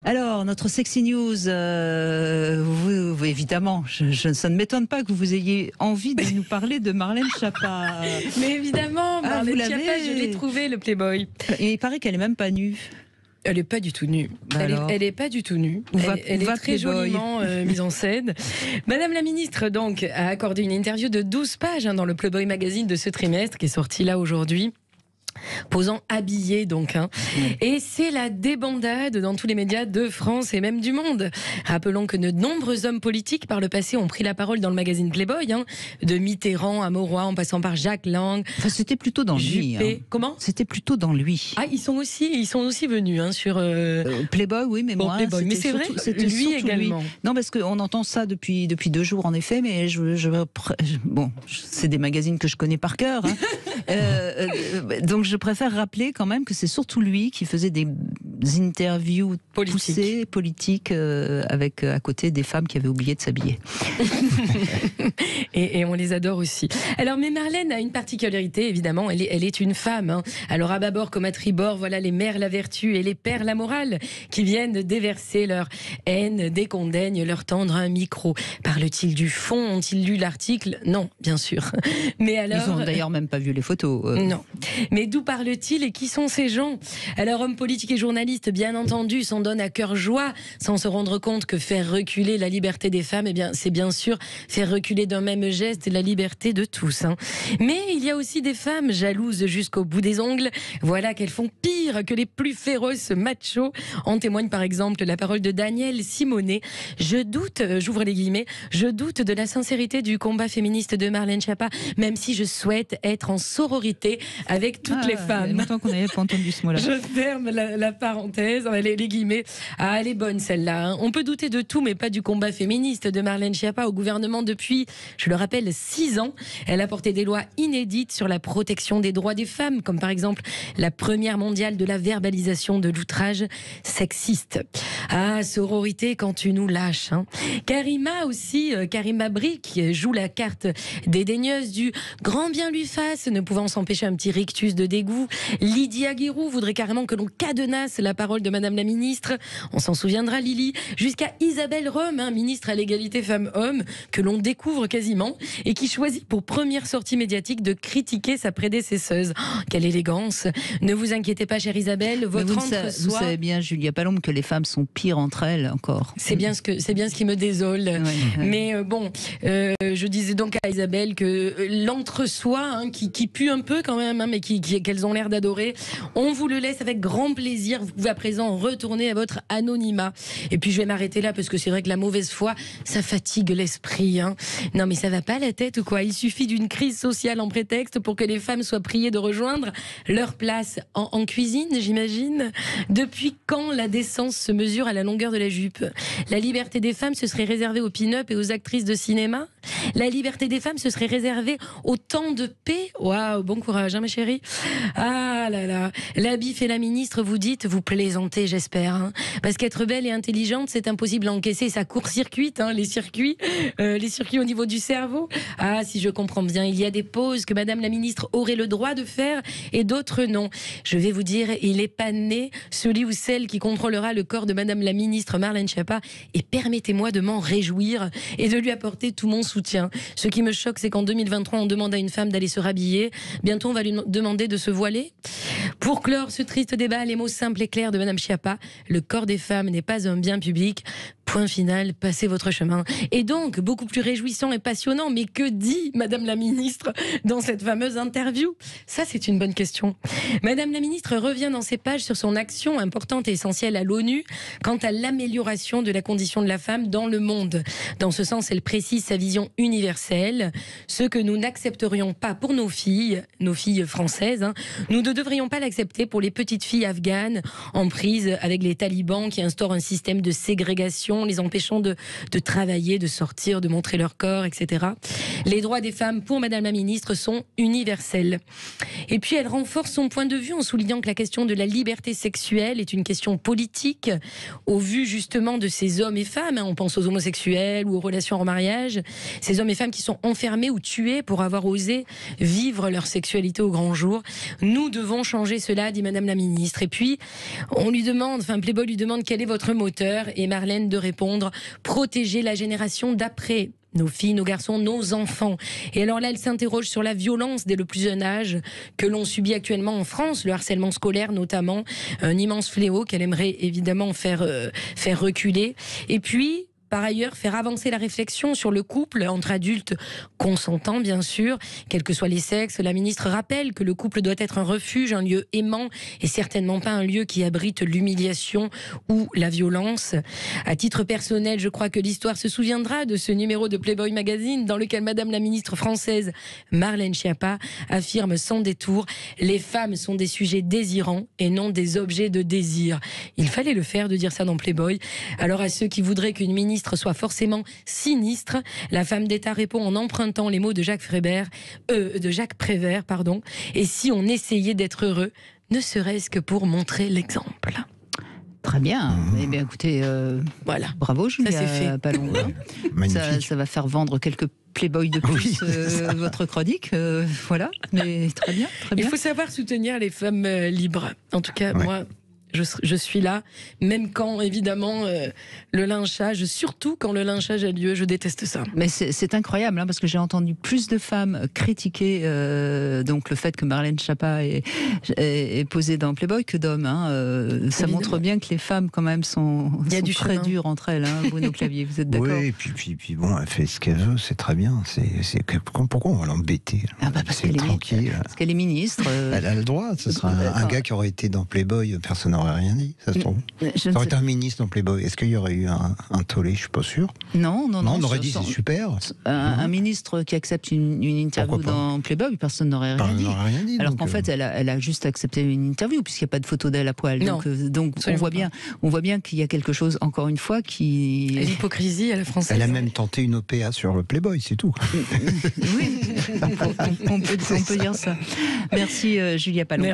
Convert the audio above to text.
Alors, notre Sexy News, vous, évidemment, ça ne m'étonne pas que vous ayez envie de nous parler de Marlène Schiappa. Mais évidemment, Marlène Schiappa, je l'ai trouvé, le Playboy. Et il paraît qu'elle n'est même pas nue. Elle n'est pas du tout nue. Elle est pas du tout nue. Elle est très joliment mise en scène. Madame la ministre donc a accordé une interview de 12 pages dans le Playboy Magazine de ce trimestre qui est sorti là aujourd'hui. Posant habillée donc. Et c'est la débandade dans tous les médias de France et même du monde. Rappelons que de nombreux hommes politiques par le passé ont pris la parole dans le magazine Playboy, de Mitterrand à Mauroy en passant par Jacques Lang. Enfin, c'était plutôt dans lui. Comment ? C'était plutôt dans lui. Ah, ils sont aussi venus sur Playboy, oui, mais moi, Playboy. Mais c'est vrai, c'était lui également. Lui. Non, parce qu'on entend ça depuis 2 jours en effet, mais bon, c'est des magazines que je connais par cœur. Donc je préfère rappeler quand même que c'est surtout lui qui faisait des interviews poussées, politiques, avec à côté des femmes qui avaient oublié de s'habiller. et on les adore aussi. Alors, mais Marlène a une particularité, évidemment, elle est une femme. Alors, à bâbord comme à tribord, voilà les mères la vertu et les pères la morale qui viennent déverser leur haine dès qu'on daigne leur tendre un micro. Parle-t-il du fond ? Ont-ils lu l'article ? Non, bien sûr. Mais alors... Ils ont d'ailleurs même pas vu les photos. Non. Mais d'où parle-t-il et qui sont ces gens ? Alors, hommes politiques et journalistes, bien entendu, s'en donnent à cœur joie, sans se rendre compte que faire reculer la liberté des femmes, c'est bien sûr faire reculer d'un même geste la liberté de tous. Mais il y a aussi des femmes jalouses jusqu'au bout des ongles. Voilà qu'elles font pire que les plus féroces machos. En témoigne par exemple la parole de Danielle Simonet. Je doute, j'ouvre les guillemets, je doute de la sincérité du combat féministe de Marlène Schiappa, même si je souhaite être en sororité avec toutes les femmes. Il y a longtemps qu'on n'avait pas entendu ce mot-là. Je ferme la parenthèse, les guillemets. Ah, elle est bonne celle-là. On peut douter de tout, mais pas du combat féministe de Marlène Schiappa au gouvernement depuis, je le rappelle, 6 ans. Elle a porté des lois inédites sur la protection des droits des femmes, comme par exemple la première mondiale de la verbalisation de l'outrage sexiste. Ah, sororité quand tu nous lâches. Karima aussi, Karima Brick joue la carte dédaigneuse du grand bien lui fasse, ne pouvant s'empêcher un petit rictus de dégoût. Lydia Guirou voudrait carrément que l'on cadenasse la parole de Madame la ministre. On s'en souviendra, Lily. Jusqu'à Isabelle Rome, ministre à l'égalité femmes-hommes, que l'on découvre quasiment et qui choisit pour première sortie médiatique de critiquer sa prédécesseuse. Oh, quelle élégance. Ne vous inquiétez pas, chère Isabelle, votre entre-soi... Vous savez bien, Julia Palombe, que les femmes sont pires entre elles encore. C'est bien ce qui me désole. Ouais. Mais je disais donc à Isabelle que l'entre-soi, qui pue un peu quand même, mais qu'elles ont l'air d'adorer, on vous le laisse avec grand plaisir. Vous pouvez à présent retourner à votre anonymat. Et puis je vais m'arrêter là parce que c'est vrai que la mauvaise foi, ça fatigue l'esprit. Non mais ça va pas la tête ou quoi ? Il suffit d'une crise sociale en prétexte pour que les femmes soient priées de rejoindre leur place en cuisine, j'imagine. Depuis quand la décence se mesure à la longueur de la jupe ? La liberté des femmes se serait réservée aux pin-up et aux actrices de cinéma ? La liberté des femmes se serait réservée au temps de paix ? Waouh, bon courage, ma chérie. Ah là là, la bif et la ministre, vous dites, vous plaisantez, j'espère. Parce qu'être belle et intelligente, c'est impossible à encaisser. Ça court-circuite, les circuits au niveau du cerveau. Ah, si je comprends bien, il y a des pauses que Madame la ministre aurait le droit de faire et d'autres non. Je vais vous dire, il n'est pas né celui ou celle qui contrôlera le corps de Madame la ministre Marlène Schiappa. Et permettez-moi de m'en réjouir et de lui apporter tout mon soutien. Ce qui me choque, c'est qu'en 2023, on demande à une femme d'aller se rhabiller. Bientôt, on va lui demander de se voiler. Pour clore ce triste débat, les mots simples et clairs de Madame Schiappa, le corps des femmes n'est pas un bien public. Point final, passez votre chemin. Et donc, beaucoup plus réjouissant et passionnant, mais que dit Madame la ministre dans cette fameuse interview ? Ça, c'est une bonne question. Madame la ministre revient dans ses pages sur son action importante et essentielle à l'ONU quant à l'amélioration de la condition de la femme dans le monde. Dans ce sens, elle précise sa vision universelle. Ce que nous n'accepterions pas pour nos filles françaises, nous ne devrions pas l'accepter pour les petites filles afghanes en prise avec les talibans qui instaurent un système de ségrégation restrictions, les empêchant de travailler, de sortir, de montrer leur corps, etc. Les droits des femmes, pour Madame la Ministre, sont universels. Et puis elle renforce son point de vue en soulignant que la question de la liberté sexuelle est une question politique, au vu justement de ces hommes et femmes, on pense aux homosexuels ou aux relations en mariage, ces hommes et femmes qui sont enfermés ou tués pour avoir osé vivre leur sexualité au grand jour. Nous devons changer cela, dit Madame la Ministre. Et puis, on lui demande, Playboy lui demande quel est votre moteur, et Marlène de répondre: protéger la génération d'après. Nos filles, nos garçons, nos enfants. Et alors là, elle s'interroge sur la violence dès le plus jeune âge que l'on subit actuellement en France, le harcèlement scolaire notamment, un immense fléau qu'elle aimerait évidemment faire reculer. Et puis, par ailleurs, faire avancer la réflexion sur le couple entre adultes consentants, bien sûr, quels que soient les sexes. La ministre rappelle que le couple doit être un refuge, un lieu aimant, et certainement pas un lieu qui abrite l'humiliation ou la violence. À titre personnel, je crois que l'histoire se souviendra de ce numéro de Playboy Magazine dans lequel Madame la ministre française Marlène Schiappa affirme sans détour: les femmes sont des sujets désirants et non des objets de désir. Il fallait le faire de dire ça dans Playboy. Alors à ceux qui voudraient qu'une ministre soit forcément sinistre, la femme d'État répond en empruntant les mots de Jacques Prévert, et si on essayait d'être heureux, ne serait-ce que pour montrer l'exemple. Très bien. Eh bien, écoutez, voilà. Bravo, Julia. Ça, c'est fait. Palon. Ça va faire vendre quelques Playboy de plus, votre chronique. Voilà, mais très bien, très bien. Il faut savoir soutenir les femmes libres. En tout cas, moi... Je suis là, même quand, évidemment, le lynchage, surtout quand le lynchage a lieu, je déteste ça. Mais c'est incroyable, parce que j'ai entendu plus de femmes critiquer donc le fait que Marlène Schiappa est posée dans Playboy que d'hommes. Ça montre bien que les femmes, quand même, sont très dures entre elles. Bruno Clavier, vous êtes d'accord? Oui, et puis bon, elle fait ce qu'elle veut, c'est très bien. Pourquoi on va l'embêter? Parce qu'elle est ministre. Elle a le droit. Ce sera un gars qui aurait été dans Playboy, personne n'aurait rien dit, ça se trouve. Ça aurait été un ministre dans Playboy. Est-ce qu'il y aurait eu un tollé? Je suis pas sûr. Non. On aurait dit c'est super. Un ministre qui accepte une interview dans Playboy, personne n'aurait rien dit. Alors qu'en fait, elle a juste accepté une interview puisqu'il n'y a pas de photo d'elle à poil. Donc on voit bien qu'il y a quelque chose, encore une fois, qui... L'hypocrisie à la française. Elle a même tenté une OPA sur le Playboy, c'est tout. Oui, on peut dire ça. Merci Julia Palon.